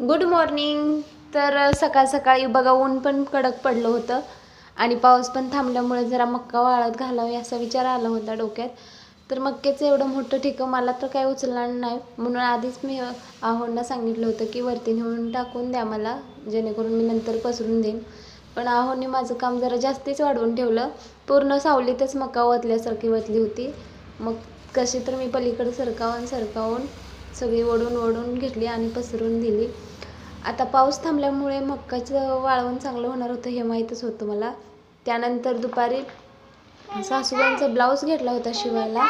Good morning. तर सकाळ सकाळी बघा ऊन पण कडक पडलं होतं आणि पाऊस पण थांबल्यामुळे जरा मक्का वाळत घालावी असा विचार आला होता डोक्यात. तर मक्क्याचं एवढं मोठं ठिकं मला तर काही उचलणार नाही, म्हणून आधीच मी आहोंना सांगितलं होतं की वरती नेऊन टाकून द्या मला, जेणेकरून मी नंतर पसरून देईन. पण आहोंनी माझं काम जरा जास्तीच वाढवून ठेवलं. पूर्ण सावलीतच मक्का ओतल्यासारखी ओतली होती. मग कशी तर मी पलीकडे सरकावून सगळी ओढून घेतली आणि पसरून दिली. आता पाऊस थांबल्यामुळे मक्काचं वाळवण चांगलं होणार होतं हे माहीतच होतं मला. त्यानंतर दुपारी सासूबाईंचा ब्लाऊज घेतला होता शिवायला,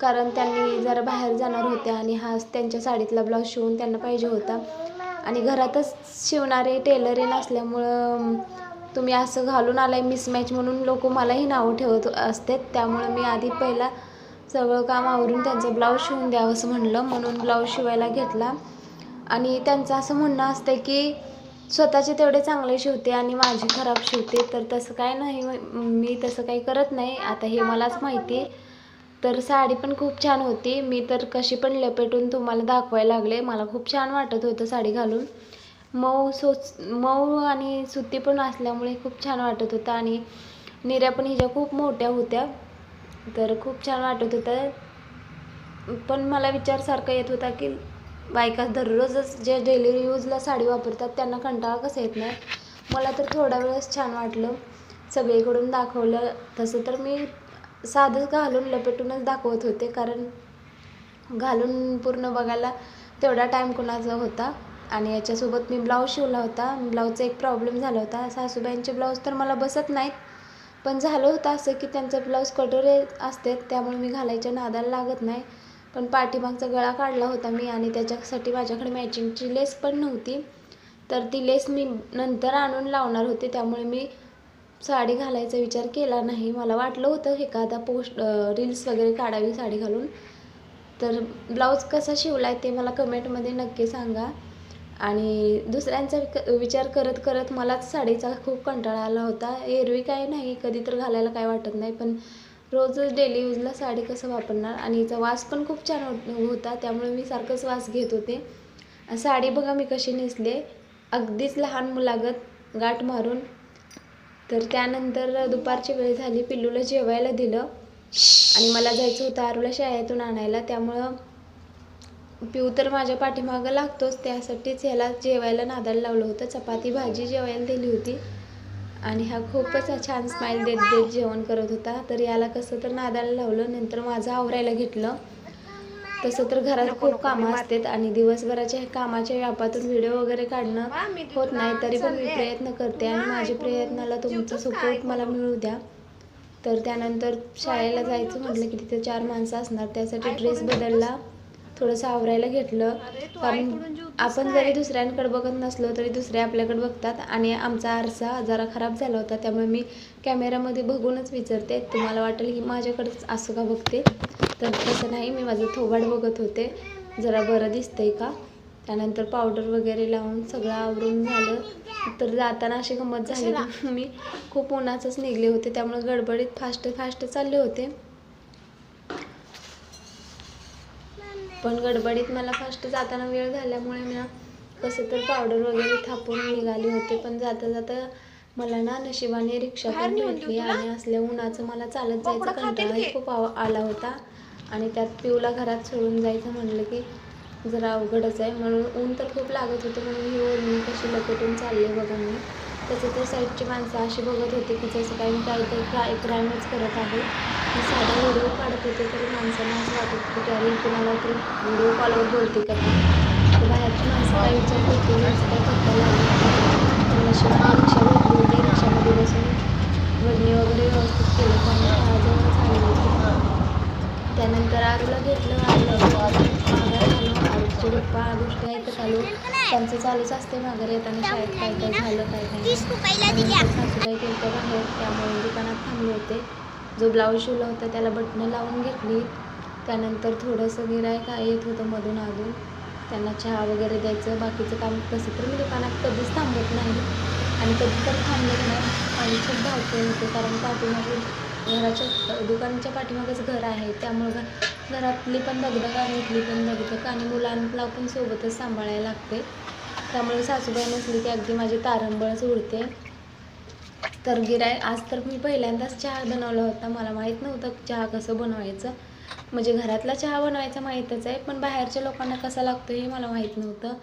कारण त्यांनी जरा बाहेर जाणार होत्या आणि हा त्यांच्या साडीतला ब्लाऊज शिवून त्यांना पाहिजे होता. आणि घरातच शिवणारे टेलर नसल्यामुळं तुम्ही असं घालून आलाय मिसमॅच म्हणून लोक मलाही नावं ठेवत असतात. त्यामुळं मी आधी पहिला सगळं काम आवरून त्यांचं ब्लाऊज शिवून द्यावं असं म्हणलं, म्हणून ब्लाऊज शिवायला घेतला. आणि त्यांचं असं म्हणणं असतं की स्वतःचे तेवढे चांगले शिवते आणि माझे खराब शिवते. तर तसं काय नाही, मी तसं काही करत नाही. आता हे मलाच माहिती. तर साडी पण खूप छान होती. मी तर कशी पण लपेटून तुम्हाला दाखवायला लागले. मला खूप छान वाटत होतं साडी घालून. मऊ आणि सुती पण असल्यामुळे खूप छान वाटत होतं. आणि निर्या पण हिच्या खूप मोठ्या होत्या, तर खूप छान वाटत होतं. पण मला विचार सारखा येत होता की बायका दररोजच जे डेली यूजला साडी वापरतात त्यांना कंटाळा कसा येत नाही. मला तर थोडा वेळच छान वाटलं, सगळीकडून दाखवलं. तसं तर मी साधंच घालून लपेटूनच दाखवत होते, कारण घालून पूर्ण बघायला तेवढा टाईम कुणाचा होता. आणि याच्यासोबत मी ब्लाऊज शिवला होता. ब्लाऊजचा एक प्रॉब्लेम झाला होता. सासूबाईंचे ब्लाऊज तर मला बसत नाहीत, पण झालं होतं असं की त्यांचं ब्लाऊज कटोरे असते, त्यामुळे मी घालायच्या नादाला लागत नाही. पण पाठीमागचा गळा काढला होता मी आणि त्याच्यासाठी माझ्याकडे मॅचिंगची लेस पण नव्हती. तर ती लेस मी नंतर आणून लावणार होते, त्यामुळे मी साडी घालायचा विचार केला नाही. मला वाटलं होतं एखादा रील्स वगैरे काढावी साडी घालून. तर ब्लाऊज कसा शिवलाय ते मला कमेंटमध्ये नक्की सांगा. आणि दुसऱ्यांचा विचार करत करत मलाच साडीचा खूप कंटाळा आला होता. एरवी काय नाही, कधी तर घालायला काय वाटत नाही, पण रोजच डेली यूजला साडी कसं वापरणार. आणि हिचा वास पण खूप छान होता, त्यामुळे मी सारखंच वास घेत होते. साडी बघा मी कशी नेसले, अगदीच लहान मुलागत गाठ मारून. तर त्यानंतर दुपारची वेळ झाली, पिल्लूला जेवायला दिलं आणि मला जायचं होतं आरूला शाळेतून आणायला. त्यामुळं पिऊ तर माझ्या पाठीमागं लागतोच, त्यासाठीच ह्याला जेवायला नादाला लावलं होतं. चपाती भाजी जेवायला दिली होती आणि हा खूपच छान स्माईल देत देत जेवण करत होता. तर याला कसं तर नादाला लावलं, नंतर माझं आवरायला घेतलं. तसं तर घरात खूप कामं असतात आणि दिवसभराच्या कामाच्या व्यापातून व्हिडिओ वगैरे काढणं होत नाही, तरी पण मी प्रयत्न करते आणि माझ्या प्रयत्नाला तुमचा सपोर्ट मला मिळू द्या. तर त्यानंतर शाळेला जायचं म्हटलं की तिथे 4 माणसं असणार, त्यासाठी ड्रेस बदलला, थोडंसं आवरायला घेतलं. कारण आपण जरी दुसऱ्यांकडे बघत नसलो तरी दुसरे आपल्याकडे बघतात. आणि आमचा आरसा जरा खराब झाला होता, त्यामुळे मी कॅमेरामध्ये बघूनच विचारते. तुम्हाला वाटेल की माझ्याकडेच असं का बघते, तर तसं नाही, मी माझं थोबाड बघत होते जरा बरं दिसतंय का. त्यानंतर पावडर वगैरे लावून सगळं आवरून झालं. तर जाताना अशी गंमत झाली की मी खूप उन्हाचंच निघले होते, त्यामुळे गडबडीत फास्ट चालले होते. पण गडबडीत मला फास्ट जाताना वेळ झाल्यामुळे मी कसं तर पावडर वगैरे थापून निघाले होते. पण जाता जाता मला नशिबाने रिक्षा पण भेटली आणि असल्या उन्हाचं मला चालत जायचं कंटाळाही खूप आला होता. आणि त्यात पिऊला घरात सोडून जायचं म्हणलं की जरा अवघडच आहे, म्हणून ऊन तर खूप लागत होतं. म्हणून ही ओढणी कशी लपेटून चालले बघा मी. त्याचं तर साईडची माणसं अशी बघत होते की जसं काही मी काहीतरी क्राईमच करत आहे. मी साधा व्हिडिओ काढत होते तरी माणसांना असं वाटत होतं की अरे कुणाला तरी व्हिडिओ कॉलवर बोलते का. तर बाहेरची माणसं काय विचार करते, काय पत्ता लागला. नशिबाने रिक्षा भेटली होती. रिक्षामध्ये बसून वडणी वगैरे व्यवस्थित केलं, त्यामुळे शाळाजवळच आले होते. त्यानंतर आरूला घेतलं, माघार आलो. आरूचे गप्पा गोष्टी आहेत चालू, त्यांचं चालूच असते माघार येताना शाळेत काय काय झालं काय काय. त्यानंतर सासूबाई गेल्या बाहेर, त्यामुळे दुकानात थांबले होते. जो ब्लाऊज शिवला होता त्याला बटणं लावून घेतली. त्यानंतर थोडंसं गिऱ्हाईक येत होतं मधून अधून, त्यांना चहा वगैरे द्यायचं. बाकीचं काम कसं तर मी दुकानात कधीच थांबत नाही आणि कधी तर थांबले नाही. आणि खूप धावपळ होते, कारण पाठीमागे घराच्या दुकानाच्या पाठीमागच घर आहे, त्यामुळं घरातली पण दगदग आणि इथली पण दगदग आणि मुलांना पण सोबतच सांभाळायला लागते. त्यामुळे सासूबाई नसली की अगदी माझी तारंबळच उडते. तर आज तर मी पहिल्यांदाच चहा बनवला होता. मला माहीत नव्हतं चहा कसं बनवायचं. म्हणजे घरातला चहा बनवायचा माहीतच आहे, पण बाहेरच्या लोकांना कसा लागतो हे मला माहीत नव्हतं.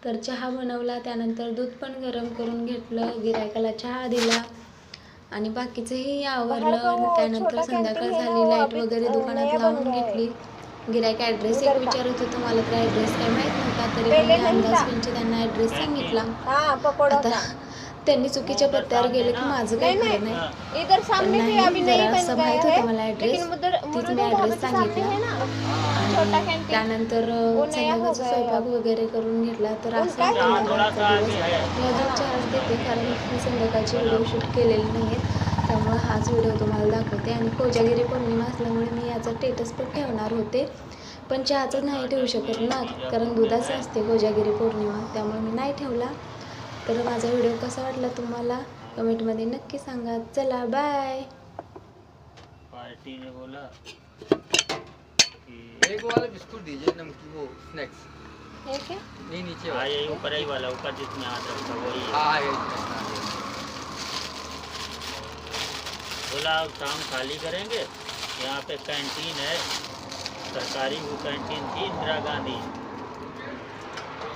तर चहा बनवला, त्यानंतर दूध पण गरम करून घेतलं, गिरायकाला चहा दिला आणि बाकीचंही आवरलं. त्यानंतर संध्याकाळ झाली, लाईट वगैरे दुकानात लावून घेतली. गिरायक ॲड्रेस एक विचारत होतं, मला तर ॲड्रेस काही माहीत नव्हता, तरी पण मी अंदाज त्यांना ॲड्रेस सांगितला. आता त्यांनी चुकीच्या पत्त्यावर गेले की माझं काही खरं नाही. पण नाही, जरा असं माहीत होतं मला ॲड्रेस, तीच मी ॲड्रेस सांगितला. आणि त्यानंतर संध्याकाळचा स्वयंपाक वगैरे करून घेतला. तर असं होतं माझा आजचा दिवस. मी अजून चहाच देते, कारण मी संध्याकाळची व्हिडिओ शूट केलेली नाही आहे, त्यामुळे हाच व्हिडिओ तुम्हाला दाखवते. आणि कोजागिरी पौर्णिमा असल्यामुळे मी याचा स्टेटस पण ठेवणार होते, पण चहाचं नाही ठेवू शकत ना, कारण दुधाचं असते कोजागिरी पौर्णिमा, त्यामुळे मी नाही ठेवला. तर माझा व्हिडिओ कसा वाटला तुम्हाला कमेंटमध्ये नक्की सांगा. चला बाय. पार्टी ने बोला एक वाला बिस्कुट दीजिए, नमकीन वो स्नैक्स। हे क्या? नहीं नीचे हाँ यही ऊपर ही वाला, ऊपर जिसमें हाथ रखा वही है। हाँ बोला अब शाम खाली करेंगे, यहाँ पे कैंटीन है, सरकारी वो कैंटीन थी इंदिरा गांधी,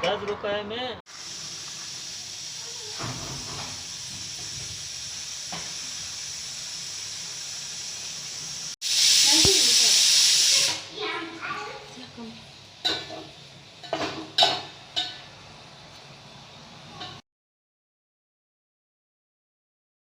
10 रुपए में